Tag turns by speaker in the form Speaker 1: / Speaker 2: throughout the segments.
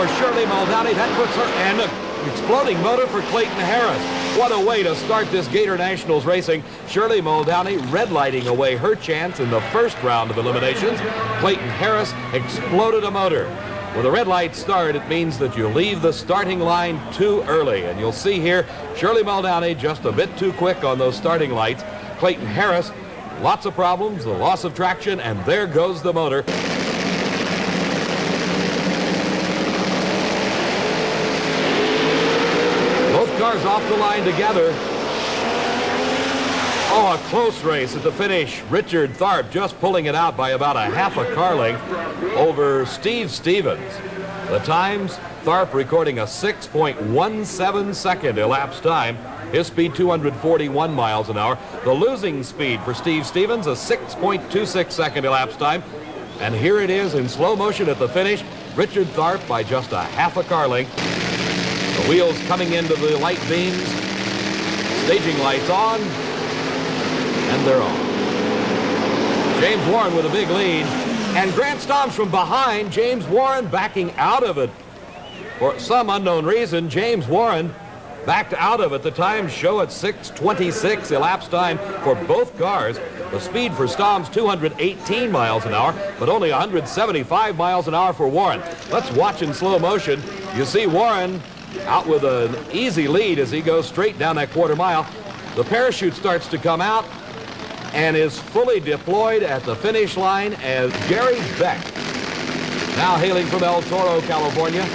Speaker 1: for Shirley Muldowney. That puts her, and an exploding motor for Clayton Harris. What a way to start this Gator Nationals racing. Shirley Muldowney red lighting away her chance in the first round of eliminations. Clayton Harris exploded a motor. With a red light start, it means that you leave the starting line too early. And you'll see here, Shirley Muldowney just a bit too quick on those starting lights. Clayton Harris, lots of problems, the loss of traction, and there goes the motor. Both cars off the line together. Oh, a close race at the finish. Richard Tharp just pulling it out by about a half a car length over Steve Stevens. The times, Tharp recording a 6.17 second elapsed time. His speed 241 miles an hour. The losing speed for Steve Stevens, a 6.26 second elapsed time. And here it is in slow motion at the finish. Richard Tharp by just a half a car length. The wheels coming into the light beams. Staging lights on. And they're on. James Warren with a big lead. And Grant Stomps from behind. James Warren backing out of it. For some unknown reason, James Warren backed out of it. The times show at 6:26 elapsed time for both cars. The speed for Stomps 218 miles an hour, but only 175 miles an hour for Warren. Let's watch in slow motion. You see Warren out with an easy lead as he goes straight down that quarter mile. The parachute starts to come out and is fully deployed at the finish line as Gary Beck, now hailing from El Toro, California.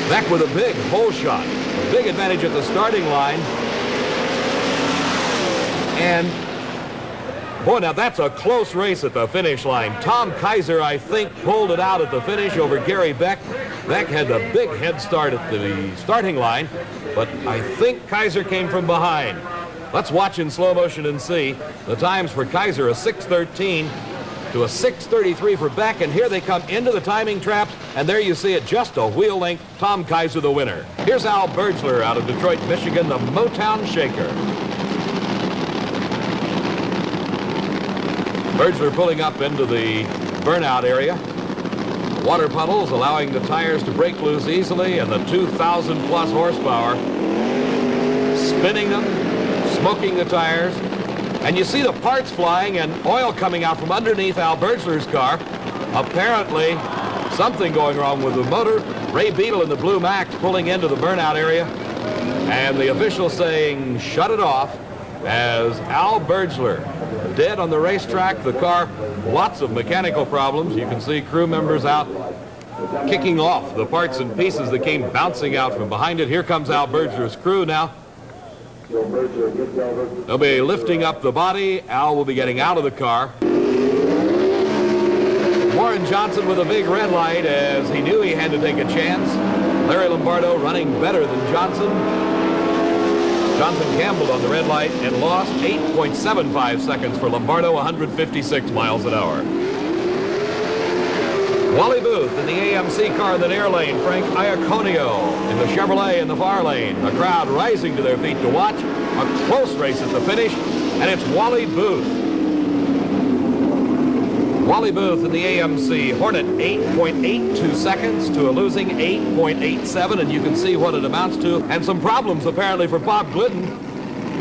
Speaker 1: Beck with a big hole shot, a big advantage at the starting line. And boy, now that's a close race at the finish line. Tom Kaiser, I think, pulled it out at the finish over Gary Beck. Beck had the big head start at the starting line, but I think Kaiser came from behind. Let's watch in slow motion and see. The times for Kaiser, a 6:13 to a 6:33 for Beck, and here they come into the timing traps, and there you see it, just a wheel length. Tom Kaiser the winner. Here's Al Bergler out of Detroit, Michigan, the Motown Shaker. Bergler pulling up into the burnout area. Water puddles allowing the tires to break loose easily, and the 2,000 plus horsepower spinning them, smoking the tires. And you see the parts flying and oil coming out from underneath Al Bergler's car. Apparently something going wrong with the motor. Ray Beadle in the Blue Max pulling into the burnout area, and the official saying shut it off as Al Bergler dead on the racetrack. The car, lots of mechanical problems. You can see crew members out kicking off the parts and pieces that came bouncing out from behind it. Here comes Al Bergler's crew now. They'll be lifting up the body. Al will be getting out of the car. Warren Johnson with a big red light as he knew he had to take a chance. Larry Lombardo running better than Johnson. Jonathan Campbell on the red light and lost 8.75 seconds for Lombardo, 156 miles an hour. Wally Booth in the AMC car in the near lane. Frank Iaconio in the Chevrolet in the far lane. The crowd rising to their feet to watch. A close race at the finish, and it's Wally Booth. Wally Booth in the AMC Hornet, 8.82 seconds to a losing 8.87, and you can see what it amounts to. And some problems apparently for Bob Glidden.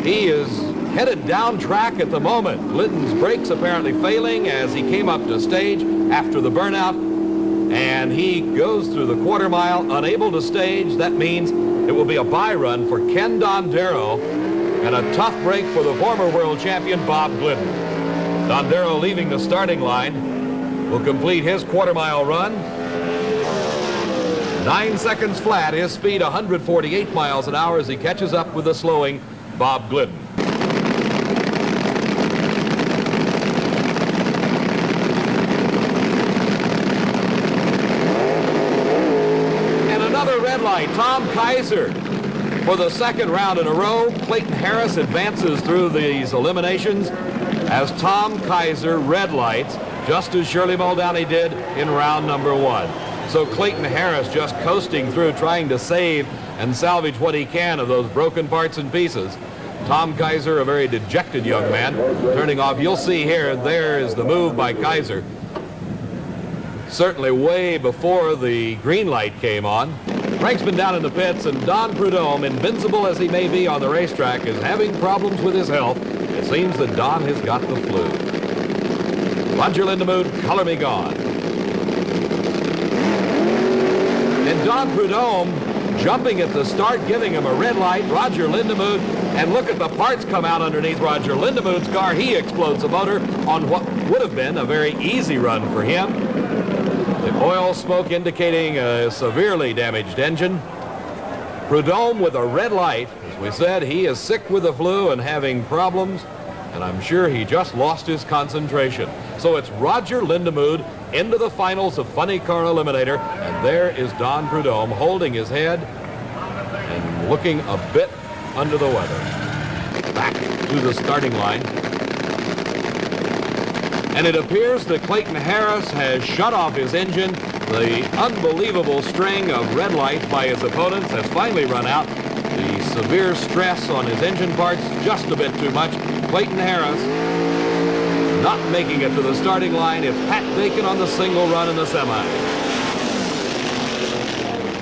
Speaker 1: He is headed down track at the moment. Glidden's brakes apparently failing as he came up to stage after the burnout, and he goes through the quarter mile unable to stage. That means it will be a bye run for Ken Dondero and a tough break for the former world champion Bob Glidden. Dondero leaving the starting line will complete his quarter mile run. 9 seconds flat, his speed 148 miles an hour as he catches up with the slowing Bob Glidden. And another red light, Tom Kaiser. For the second round in a row, Clayton Harris advances through these eliminations as Tom Kaiser red lights, just as Shirley Muldowney did in round number 1. So Clayton Harris just coasting through, trying to save and salvage what he can of those broken parts and pieces. Tom Kaiser, a very dejected young man, turning off. You'll see here, there is the move by Kaiser. certainly way before the green light came on. Frank's been down in the pits, and Don Prudhomme, invincible as he may be on the racetrack, is having problems with his health. It seems that Don has got the flu. Roger Lindemood, Color Me Gone. And Don Prudhomme jumping at the start, giving him a red light. Roger Lindemood, and look at the parts come out underneath Roger Lindemood's car. He explodes the motor on what would have been a very easy run for him. The oil smoke indicating a severely damaged engine. Prudhomme with a red light. As we said, he is sick with the flu and having problems, and I'm sure he just lost his concentration. So it's Roger Lindemood into the finals of Funny Car Eliminator, and there is Don Prudhomme holding his head and looking a bit under the weather. Back to the starting line. And it appears that Clayton Harris has shut off his engine. The unbelievable string of red lights by his opponents has finally run out. The severe stress on his engine parts, just a bit too much. Clayton Harris not making it to the starting line. It's Pat Bacon on the single run in the semi.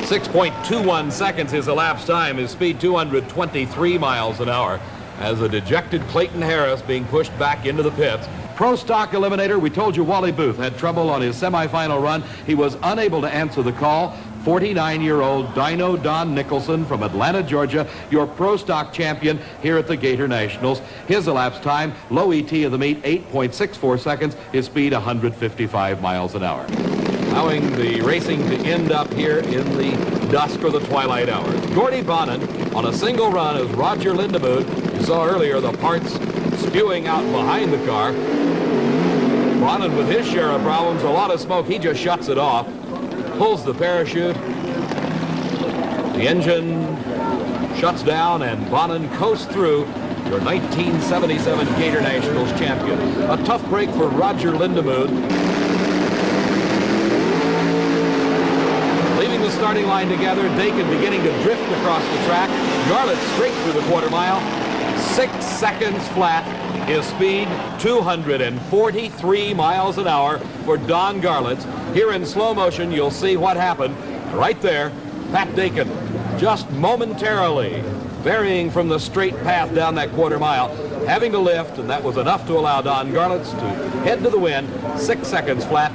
Speaker 1: 6.21 seconds his elapsed time. His speed 223 miles an hour as a dejected Clayton Harris being pushed back into the pits. Pro Stock Eliminator, we told you Wally Booth had trouble on his semifinal run. He was unable to answer the call. 49-year-old Dino Don Nicholson from Atlanta, Georgia, your Pro Stock champion here at the Gatornationals. His elapsed time, low ET of the meet, 8.64 seconds. His speed, 155 miles an hour. Allowing the racing to end up here in the dusk or the twilight hours. Gordy Bonin on a single run as Roger Lindemood. You saw earlier the parts spewing out behind the car. Bonin with his share of problems, a lot of smoke. He just shuts it off, pulls the parachute. The engine shuts down, and Bonin coasts through, your 1977 Gatornationals champion. A tough break for Roger Lindemood. Leaving the starting line together, Dakin beginning to drift across the track. Garlett straight through the quarter mile. 6 seconds flat. His speed, 243 miles an hour for Don Garlett. Here in slow motion, you'll see what happened. Right there, Pat Dakin, just momentarily varying from the straight path down that quarter mile, having to lift, and that was enough to allow Don Garlett to head to the wind. 6 seconds flat.